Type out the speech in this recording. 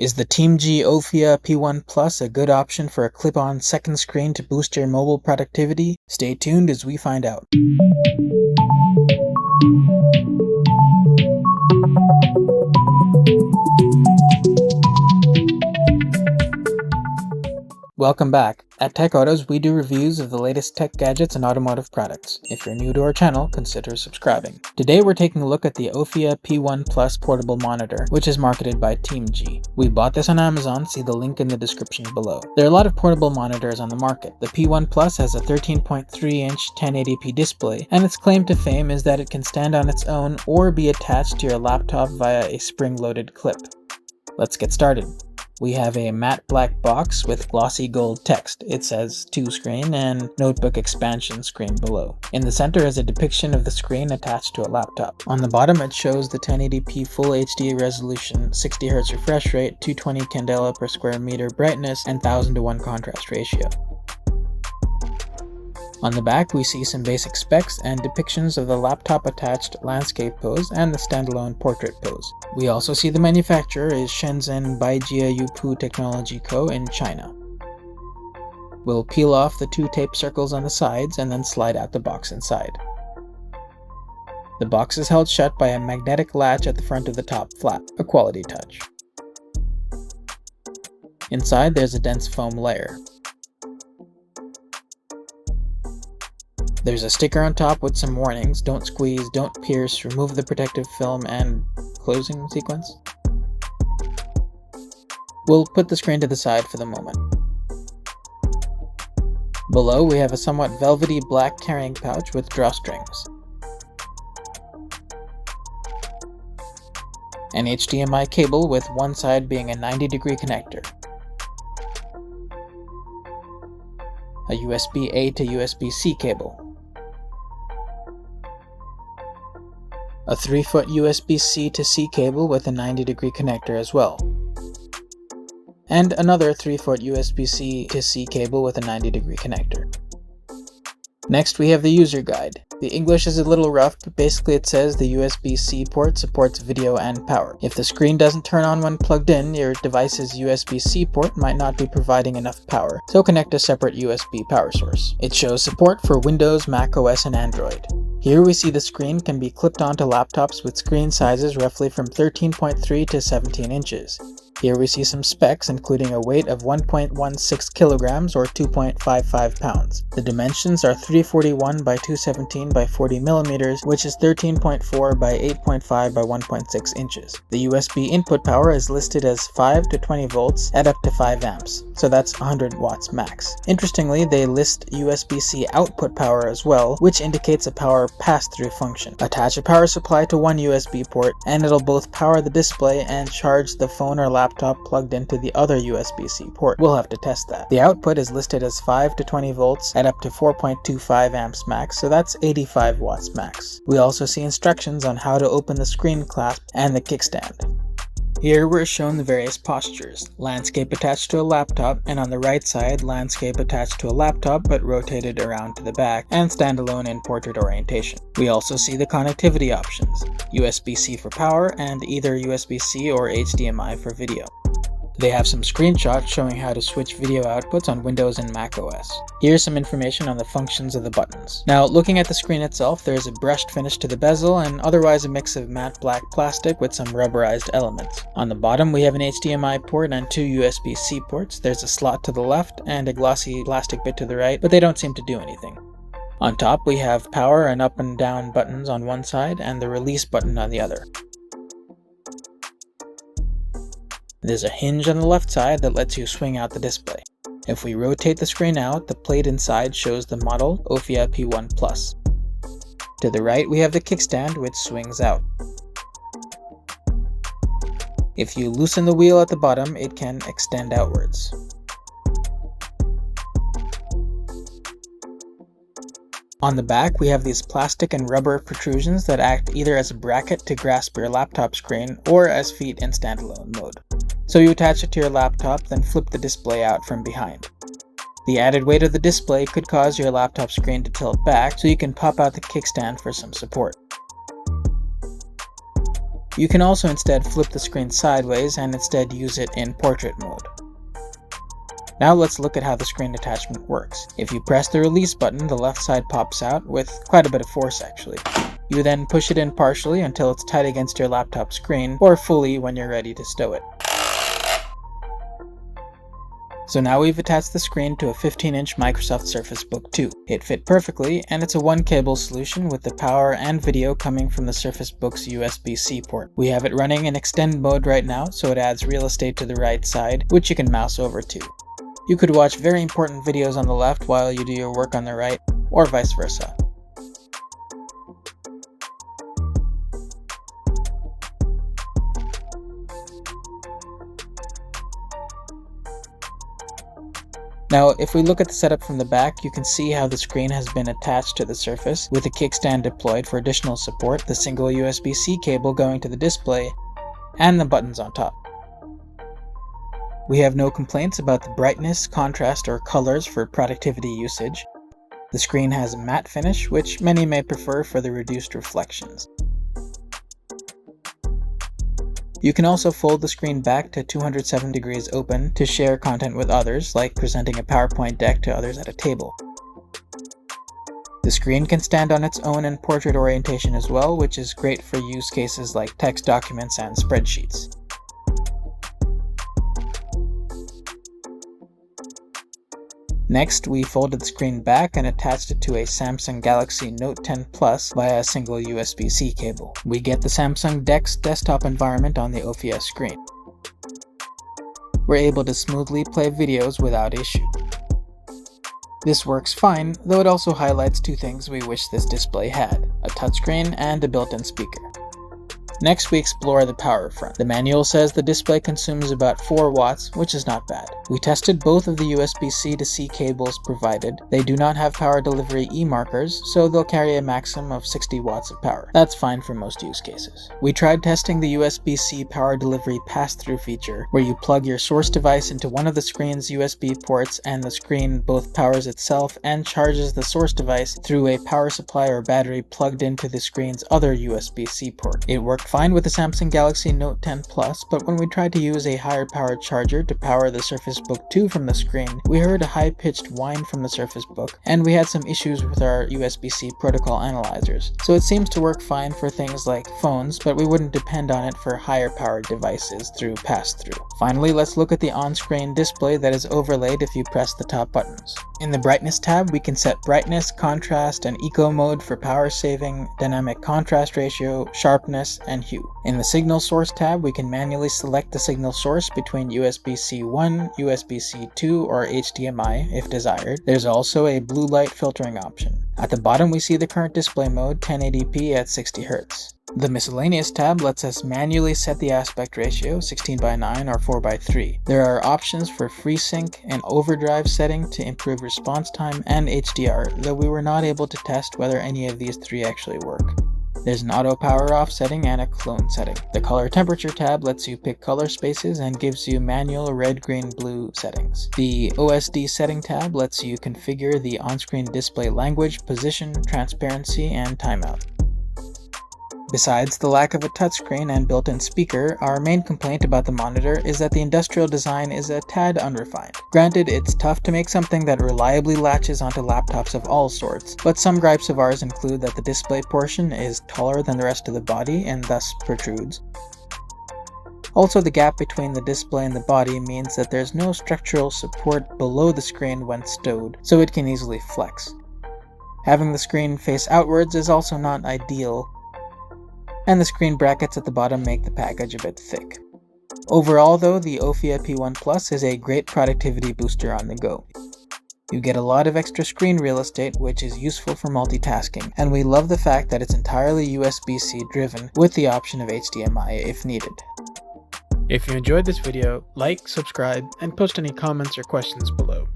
Is the TeamG Ofiyaa P1 Plus a good option for a clip-on second screen to boost your mobile productivity? Stay tuned as we find out. Welcome back. At TechAutos, we do reviews of the latest tech gadgets and automotive products. If you're new to our channel, consider subscribing. Today we're taking a look at the Ofiyaa P1 Plus portable monitor, which is marketed by TeamG. We bought this on Amazon, see the link in the description below. There are a lot of portable monitors on the market. The P1 Plus has a 13.3-inch 1080p display, and its claim to fame is that it can stand on its own or be attached to your laptop via a spring-loaded clip. Let's get started. We have a matte black box with glossy gold text. It says "to screen" and notebook expansion screen below. In the center is a depiction of the screen attached to a laptop. On the bottom it shows the 1080p Full HD resolution, 60Hz refresh rate, 220 candela per square meter brightness, and 1000:1 contrast ratio. On the back, we see some basic specs and depictions of the laptop-attached landscape pose and the standalone portrait pose. We also see the manufacturer is Shenzhen Baijia Youpu Technology Co. in China. We'll peel off the two tape circles on the sides and then slide out the box inside. The box is held shut by a magnetic latch at the front of the top flap, a quality touch. Inside, there's a dense foam layer. There's a sticker on top with some warnings: don't squeeze, don't pierce, remove the protective film, and closing sequence. We'll put the screen to the side for the moment. Below we have a somewhat velvety black carrying pouch with drawstrings. An HDMI cable with one side being a 90-degree connector. A USB-A to USB-C cable. A 3-foot USB-C to C cable with a 90-degree connector as well. And another 3-foot USB-C to C cable with a 90-degree connector. Next we have the user guide. The English is a little rough, but basically it says the USB-C port supports video and power. If the screen doesn't turn on when plugged in, your device's USB-C port might not be providing enough power, so connect a separate USB power source. It shows support for Windows, Mac OS, and Android. Here we see the screen can be clipped onto laptops with screen sizes roughly from 13.3 to 17 inches. Here we see some specs, including a weight of 1.16 kilograms or 2.55 pounds. The dimensions are 341 by 217 by 40 millimeters, which is 13.4 by 8.5 by 1.6 inches. The USB input power is listed as 5 to 20 volts at up to 5 amps, so that's 100 watts max. Interestingly, they list USB-C output power as well, which indicates a power pass-through function. Attach a power supply to one USB port, and it'll both power the display and charge the phone or laptop plugged into the other USB-C port. We'll have to test that. The output is listed as 5 to 20 volts at up to 4.25 amps max, so that's 85 watts max. We also see instructions on how to open the screen clasp and the kickstand. Here we're shown the various postures: landscape attached to a laptop, and on the right side, landscape attached to a laptop but rotated around to the back, and standalone in portrait orientation. We also see the connectivity options: USB-C for power, and either USB-C or HDMI for video. They have some screenshots showing how to switch video outputs on Windows and Mac OS. Here's some information on the functions of the buttons. Now, looking at the screen itself, there's a brushed finish to the bezel and otherwise a mix of matte black plastic with some rubberized elements. On the bottom, we have an HDMI port and two USB-C ports. There's a slot to the left and a glossy plastic bit to the right, but they don't seem to do anything. On top, we have power and up and down buttons on one side and the release button on the other. There's a hinge on the left side that lets you swing out the display. If we rotate the screen out, the plate inside shows the model Ofiyaa P1 Plus. To the right, we have the kickstand, which swings out. If you loosen the wheel at the bottom, it can extend outwards. On the back, we have these plastic and rubber protrusions that act either as a bracket to grasp your laptop screen or as feet in standalone mode. So you attach it to your laptop, then flip the display out from behind. The added weight of the display could cause your laptop screen to tilt back, so you can pop out the kickstand for some support. You can also instead flip the screen sideways and instead use it in portrait mode. Now let's look at how the screen attachment works. If you press the release button, the left side pops out with quite a bit of force actually. You then push it in partially until it's tight against your laptop screen, or fully when you're ready to stow it. So now we've attached the screen to a 15-inch Microsoft Surface Book 2. It fit perfectly, and it's a one-cable solution with the power and video coming from the Surface Book's USB-C port. We have it running in extend mode right now, so it adds real estate to the right side, which you can mouse over to. You could watch very important videos on the left while you do your work on the right, or vice versa. Now, if we look at the setup from the back, you can see how the screen has been attached to the Surface, with a kickstand deployed for additional support, the single USB-C cable going to the display, and the buttons on top. We have no complaints about the brightness, contrast, or colors for productivity usage. The screen has a matte finish, which many may prefer for the reduced reflections. You can also fold the screen back to 207 degrees open to share content with others, like presenting a PowerPoint deck to others at a table. The screen can stand on its own in portrait orientation as well, which is great for use cases like text documents and spreadsheets. Next, we folded the screen back and attached it to a Samsung Galaxy Note 10 Plus via a single USB-C cable. We get the Samsung DeX desktop environment on the Ofiyaa screen. We're able to smoothly play videos without issue. This works fine, though it also highlights two things we wish this display had: a touchscreen and a built-in speaker. Next, we explore the power front. The manual says the display consumes about 4 watts, which is not bad. We tested both of the USB-C to C cables provided. They do not have power delivery E-markers, so they'll carry a maximum of 60 watts of power. That's fine for most use cases. We tried testing the USB-C power delivery pass-through feature, where you plug your source device into one of the screen's USB ports and the screen both powers itself and charges the source device through a power supply or battery plugged into the screen's other USB-C port. It worked fine with the Samsung Galaxy Note 10 Plus, but when we tried to use a higher powered charger to power the Surface Book 2 from the screen, we heard a high-pitched whine from the Surface Book, and we had some issues with our USB-C protocol analyzers. So it seems to work fine for things like phones, but we wouldn't depend on it for higher powered devices through pass-through. Finally, let's look at the on-screen display that is overlaid if you press the top buttons. In the brightness tab, we can set brightness, contrast, and eco mode for power saving, dynamic contrast ratio, sharpness, and hue. In the signal source tab, we can manually select the signal source between USB-C 1, USB-C 2, or HDMI if desired. There's also a blue light filtering option. At the bottom, we see the current display mode, 1080p at 60 Hz. The miscellaneous tab lets us manually set the aspect ratio, 16:9 or 4:3. There are options for FreeSync and overdrive setting to improve response time, and HDR, though we were not able to test whether any of these three actually work. There's an auto power off setting and a clone setting. The color temperature tab lets you pick color spaces and gives you manual red, green, blue settings. The OSD setting tab lets you configure the on-screen display language, position, transparency, and timeout. Besides the lack of a touchscreen and built-in speaker, our main complaint about the monitor is that the industrial design is a tad unrefined. Granted, it's tough to make something that reliably latches onto laptops of all sorts, but some gripes of ours include that the display portion is taller than the rest of the body and thus protrudes. Also, the gap between the display and the body means that there's no structural support below the screen when stowed, so it can easily flex. Having the screen face outwards is also not ideal, and the screen brackets at the bottom make the package a bit thick. Overall though, the Ofiyaa P1 Plus is a great productivity booster on the go. You get a lot of extra screen real estate, which is useful for multitasking, and we love the fact that it's entirely USB-C driven with the option of HDMI if needed. If you enjoyed this video, like, subscribe, and post any comments or questions below.